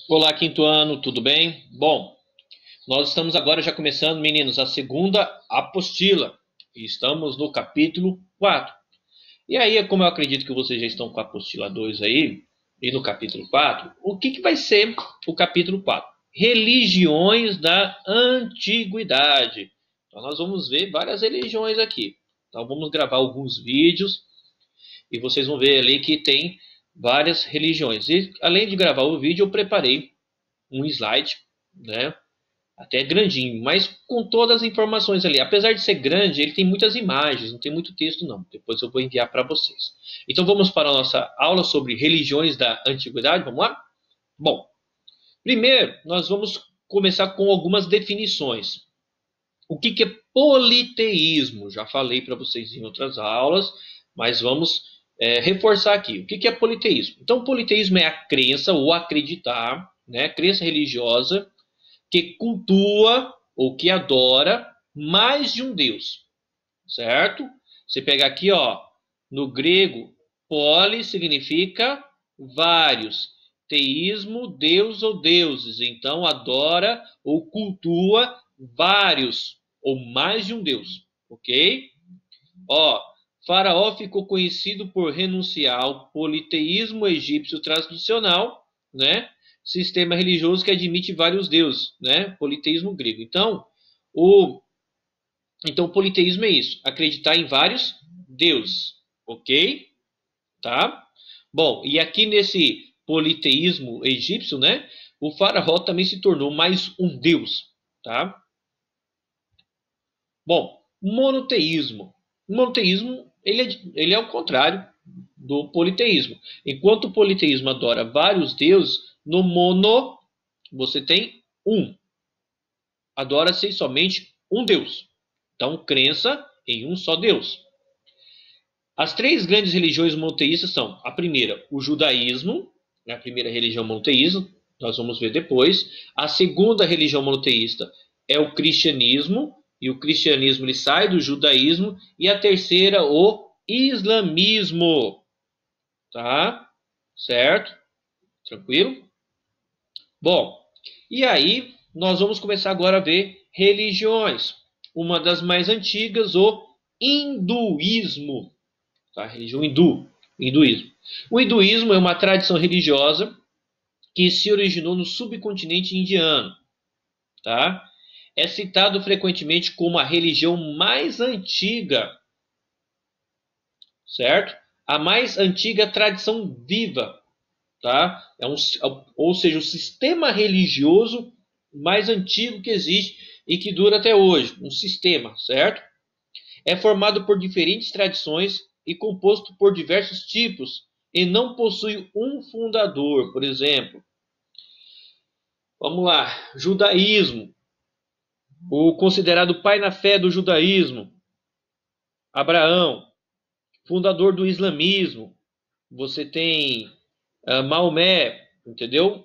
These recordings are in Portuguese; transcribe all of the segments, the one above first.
Olá, quinto ano, tudo bem? Bom, nós estamos agora já começando, meninos, a segunda apostila. E estamos no capítulo 4. E aí, como eu acredito que vocês já estão com a apostila 2 aí, e no capítulo 4, o que vai ser o capítulo 4? Religiões da antiguidade. Então, nós vamos ver várias religiões aqui. Então, vamos gravar alguns vídeos e vocês vão ver ali que tem várias religiões. E além de gravar o vídeo, eu preparei um slide, né? Até grandinho, mas com todas as informações ali. Apesar de ser grande, ele tem muitas imagens, não tem muito texto não. Depois eu vou enviar para vocês. Então vamos para a nossa aula sobre religiões da antiguidade, vamos lá? Bom, primeiro nós vamos começar com algumas definições. O que é politeísmo? Já falei para vocês em outras aulas, mas vamos reforçar aqui. O que é politeísmo? Então, politeísmo é a crença ou acreditar, né, crença religiosa que cultua ou que adora mais de um Deus, certo? Você pega aqui, ó, no grego, poli significa vários, teísmo, Deus ou deuses. Então, adora ou cultua vários ou mais de um Deus, ok? Ó, Faraó ficou conhecido por renunciar ao politeísmo egípcio tradicional, né? Sistema religioso que admite vários deuses, né? Politeísmo grego. O, então, o politeísmo é isso, acreditar em vários deuses, ok? Tá? Bom, e aqui nesse politeísmo egípcio, né? O faraó também se tornou mais um deus, tá? Bom, monoteísmo. O monoteísmo ele é o contrário do politeísmo. Enquanto o politeísmo adora vários deuses, no mono você tem um. Adora-se somente um Deus. Então, crença em um só Deus. As três grandes religiões monoteístas são: a primeira, o judaísmo, né, a primeira religião monoteísta, nós vamos ver depois. A segunda religião monoteísta é o cristianismo, e o cristianismo ele sai do judaísmo. E a terceira, o islamismo. Tá? Certo? Tranquilo? Bom, e aí nós vamos começar agora a ver religiões. Uma das mais antigas, o hinduísmo. Tá? Religião hinduísmo. O hinduísmo é uma tradição religiosa que se originou no subcontinente indiano. Tá? É citado frequentemente como a religião mais antiga, certo? A mais antiga tradição viva, tá? Ou seja, o sistema religioso mais antigo que existe e que dura até hoje, um sistema, certo? É formado por diferentes tradições e composto por diversos tipos e não possui um fundador, por exemplo. Vamos lá, judaísmo, o considerado pai na fé do judaísmo, Abraão, fundador do islamismo. Você tem Maomé, entendeu?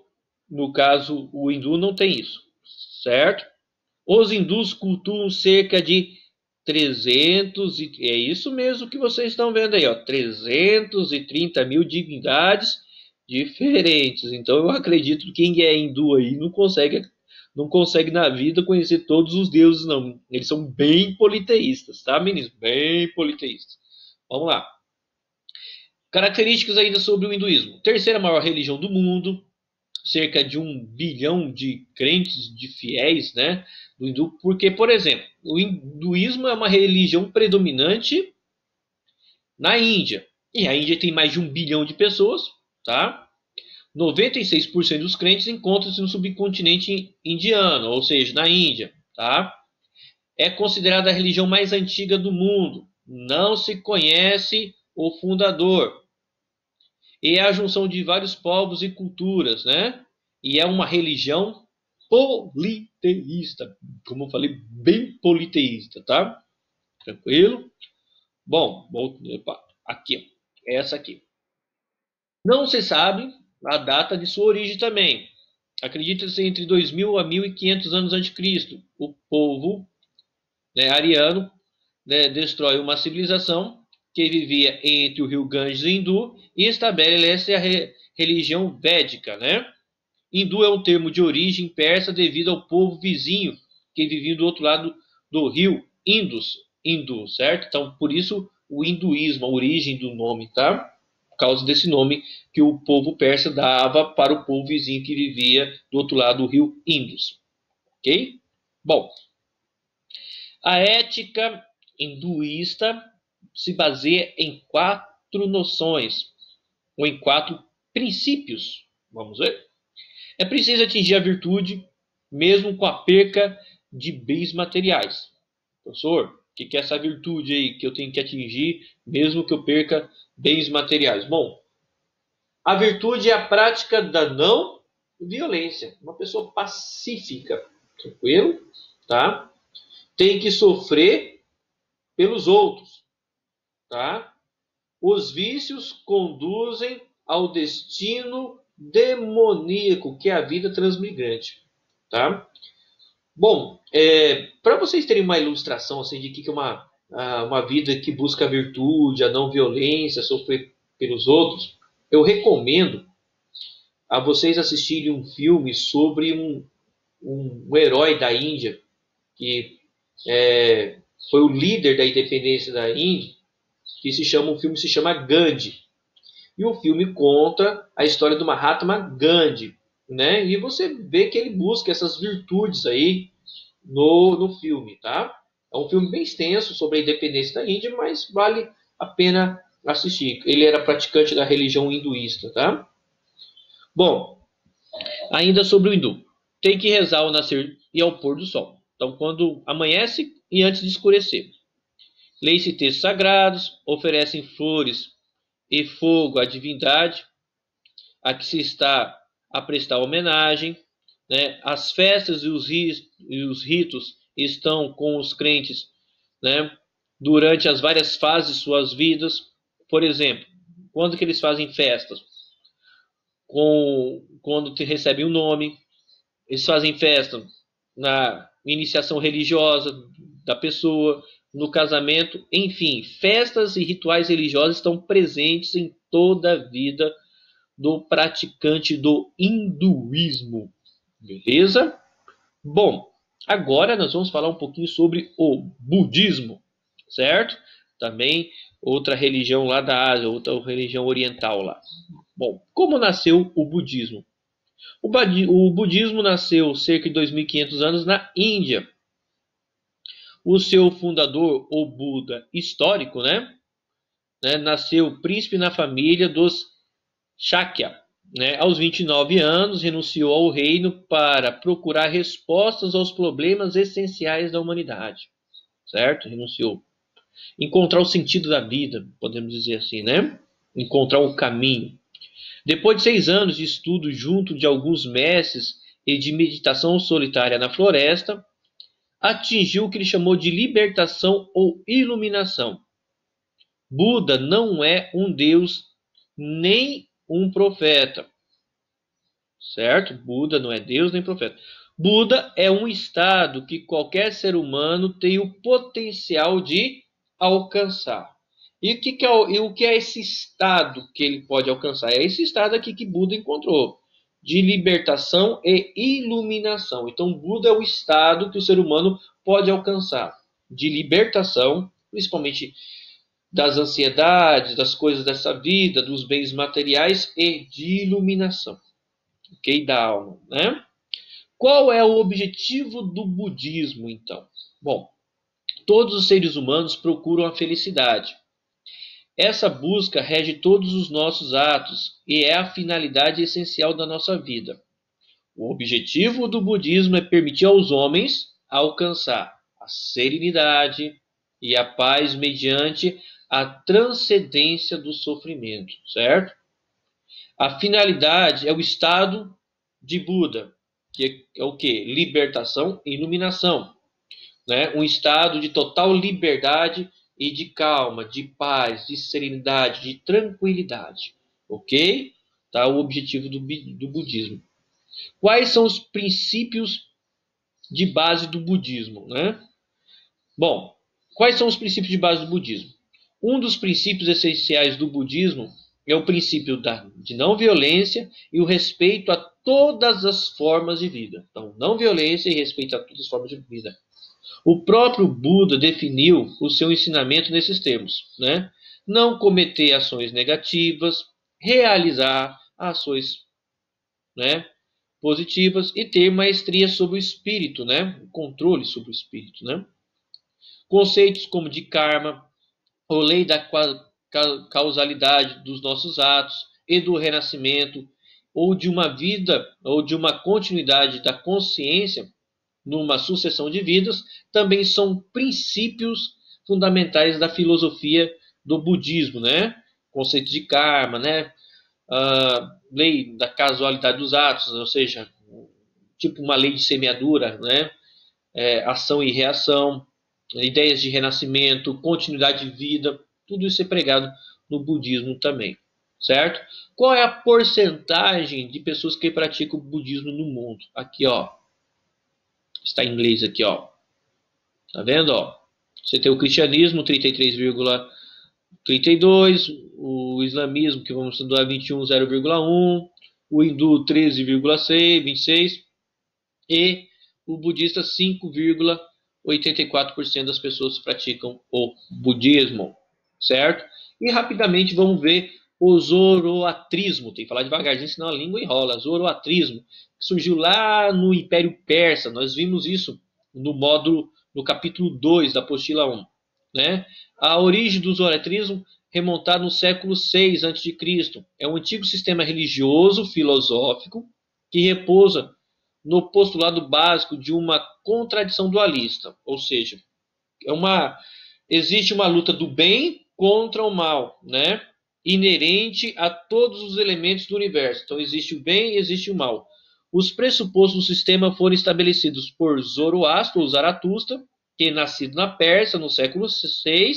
No caso, o hindu não tem isso, certo? Os hindus cultuam cerca de 300, é isso mesmo que vocês estão vendo aí, ó, 330 mil divindades diferentes. Então eu acredito que quem é hindu aí não consegue na vida conhecer todos os deuses, não. Eles são bem politeístas, tá, meninos? Bem politeístas. Vamos lá. Características ainda sobre o hinduísmo. Terceira maior religião do mundo, cerca de 1 bilhão de crentes, de fiéis, né, do hindu, porque, por exemplo, o hinduísmo é uma religião predominante na Índia, e a Índia tem mais de 1 bilhão de pessoas, tá? 96% dos crentes encontram-se no subcontinente indiano, ou seja, na Índia, tá? É considerada a religião mais antiga do mundo, não se conhece o fundador, e é a junção de vários povos e culturas, né? E é uma religião politeísta, como eu falei, bem politeísta, tá? Tranquilo? Bom, aqui, ó, essa aqui. Não se sabe a data de sua origem também. Acredita-se entre 2000 a 1500 anos antes de Cristo. O povo, né, ariano, né, destrói uma civilização que vivia entre o rio Ganges e o Hindu e estabelece a religião védica, né? Hindu é um termo de origem persa devido ao povo vizinho que vivia do outro lado do rio Indus, hindu, certo? Então, por isso o hinduísmo, a origem do nome, tá? Por causa desse nome que o povo persa dava para o povo vizinho que vivia do outro lado do rio Indus, ok? Bom, a ética hinduísta se baseia em 4 noções, ou em 4 princípios. Vamos ver? É preciso atingir a virtude, mesmo com a perca de bens materiais. Professor, o que é essa virtude aí que eu tenho que atingir, mesmo que eu perca bens materiais? Bom, a virtude é a prática da não violência. Uma pessoa pacífica, tranquilo, tá? Tem que sofrer pelos outros, tá? Os vícios conduzem ao destino demoníaco, que é a vida transmigrante, tá? Bom, para vocês terem uma ilustração assim, de que é uma vida que busca a virtude, a não violência, sofrer pelos outros, eu recomendo a vocês assistirem um filme sobre um herói da Índia, que foi o líder da independência da Índia, que o filme se chama Gandhi. E o filme conta a história do Mahatma Gandhi, né? E você vê que ele busca essas virtudes aí no filme, tá? É um filme bem extenso sobre a independência da Índia, mas vale a pena assistir. Ele era praticante da religião hinduísta, tá? Bom, ainda sobre o hindu. Tem que rezar ao nascer e ao pôr do sol. Então, quando amanhece e antes de escurecer. Leem-se textos sagrados, oferecem flores e fogo à divindade a que se está a prestar homenagem, né? As festas e os ritos estão com os crentes, né? Durante as várias fases de suas vidas. Por exemplo, quando que eles fazem festas? Quando recebem o nome, eles fazem festa na iniciação religiosa da pessoa, no casamento, enfim, festas e rituais religiosos estão presentes em toda a vida do praticante do hinduísmo. Beleza? Bom, agora nós vamos falar um pouquinho sobre o budismo, certo? Também outra religião lá da Ásia, outra religião oriental lá. Bom, como nasceu o budismo? O budismo nasceu cerca de 2.500 anos na Índia. O seu fundador, o Buda histórico, nasceu príncipe na família dos Shakya. Aos 29 anos, renunciou ao reino para procurar respostas aos problemas essenciais da humanidade. Certo? Renunciou. Encontrar o sentido da vida, podemos dizer assim, né? Encontrar o caminho. Depois de 6 anos de estudo junto de alguns mestres e de meditação solitária na floresta, atingiu o que ele chamou de libertação ou iluminação. Buda não é um deus nem um profeta, certo? Buda não é Deus nem profeta. Buda é um estado que qualquer ser humano tem o potencial de alcançar. E o que é esse estado que ele pode alcançar? É esse estado aqui que Buda encontrou, de libertação e iluminação. Então, Buda é o estado que o ser humano pode alcançar, de libertação, principalmente das ansiedades, das coisas dessa vida, dos bens materiais e de iluminação, ok? Da alma, né? Qual é o objetivo do budismo, então? Bom, todos os seres humanos procuram a felicidade. Essa busca rege todos os nossos atos e é a finalidade essencial da nossa vida. O objetivo do budismo é permitir aos homens alcançar a serenidade e a paz mediante a transcendência do sofrimento, certo? A finalidade é o estado de Buda, que é o quê? Libertação e iluminação, né? Um estado de total liberdade e de calma, de paz, de serenidade, de tranquilidade, ok? Tá? O objetivo do budismo. Quais são os princípios de base do budismo, né? Bom, quais são os princípios de base do budismo? Um dos princípios essenciais do budismo é o princípio de não violência e o respeito a todas as formas de vida. Então, não violência e respeito a todas as formas de vida. O próprio Buda definiu o seu ensinamento nesses termos, né? Não cometer ações negativas, realizar ações, né, positivas e ter maestria sobre o espírito, né? O controle sobre o espírito, né? Conceitos como de karma, ou lei da causalidade dos nossos atos e do renascimento, ou de uma vida, ou de uma continuidade da consciência numa sucessão de vidas, também são princípios fundamentais da filosofia do budismo, né? Conceito de karma, né? Lei da casualidade dos atos, ou seja, tipo uma lei de semeadura, né? Ação e reação, ideias de renascimento, continuidade de vida, tudo isso é pregado no budismo também, certo? Qual é a porcentagem de pessoas que praticam o budismo no mundo? Aqui, ó, está em inglês aqui, ó. Tá vendo, ó? Você tem o cristianismo, 33,32, o islamismo, que vamos estudar 21, 0,1, o hindu 13,6, 26 e o budista 5,84% das pessoas praticam o budismo, certo? E rapidamente vamos ver o zoroatrismo. Tem que falar devagarzinho, senão a língua enrola. Zoroatrismo, que surgiu lá no Império Persa. Nós vimos isso no capítulo 2 da apostila 1. Né? A origem do zoroatrismo remontada no século 6 a.C. É um antigo sistema religioso filosófico que repousa no postulado básico de uma contradição dualista, ou seja, existe uma luta do bem contra o mal, né? Inerente a todos os elementos do universo. Então existe o bem e existe o mal. Os pressupostos do sistema foram estabelecidos por Zoroastro, ou Zaratustra, que é nascido na Pérsia no século VI,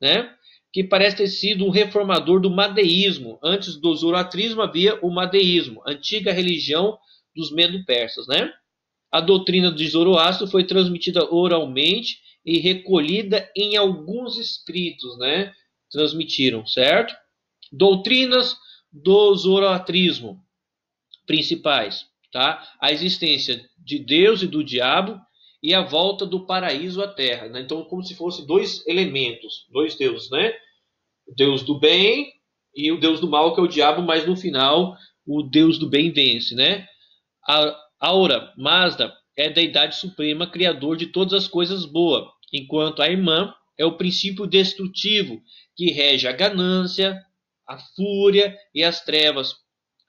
né? Que parece ter sido um reformador do madeísmo. Antes do zoroatrismo havia o madeísmo, antiga religião dos medo-persas, né? A doutrina de Zoroastro foi transmitida oralmente e recolhida em alguns escritos, né? Transmitiram, certo? Doutrinas do zoroatrismo principais, tá? A existência de Deus e do diabo e a volta do paraíso à terra, né? Então, como se fossem dois elementos, dois deuses, né? O Deus do bem e o Deus do mal, que é o diabo, mas no final o Deus do bem vence, né? A Aura Mazda é a deidade suprema, criador de todas as coisas boas, enquanto a irmã é o princípio destrutivo que rege a ganância, a fúria e as trevas.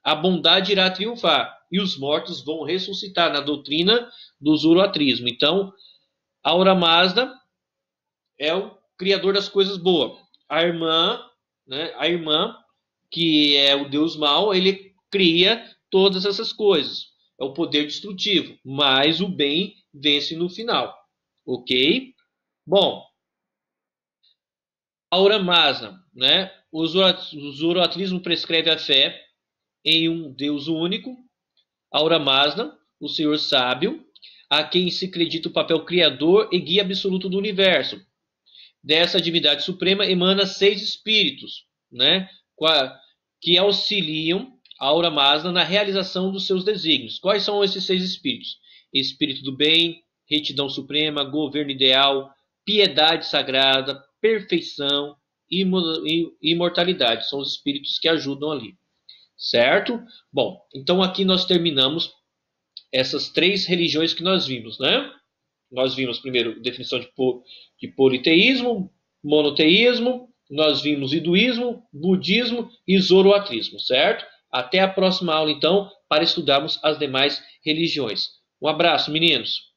A bondade irá triunfar e os mortos vão ressuscitar na doutrina do zoroatrismo. Então, Aura Mazda é o criador das coisas boas. A irmã, né, que é o deus mau, ele cria todas essas coisas. É o poder destrutivo, mas o bem vence no final. Ok? Bom, Aura Mazda, né? O zoroatrismo prescreve a fé em um Deus único. Aura Mazda, o Senhor sábio, a quem se acredita o papel criador e guia absoluto do universo. Dessa divindade suprema emana 6 espíritos, né? Que auxiliam a Aura Mazda na realização dos seus desígnios. Quais são esses 6 espíritos? Espírito do bem, retidão suprema, governo ideal, piedade sagrada, perfeição e imortalidade. São os espíritos que ajudam ali. Certo? Bom, então aqui nós terminamos essas 3 religiões que nós vimos, né? Nós vimos primeiro definição de politeísmo, monoteísmo, nós vimos hinduísmo, budismo e zoroatrismo, certo? Até a próxima aula, então, para estudarmos as demais religiões. Um abraço, meninos!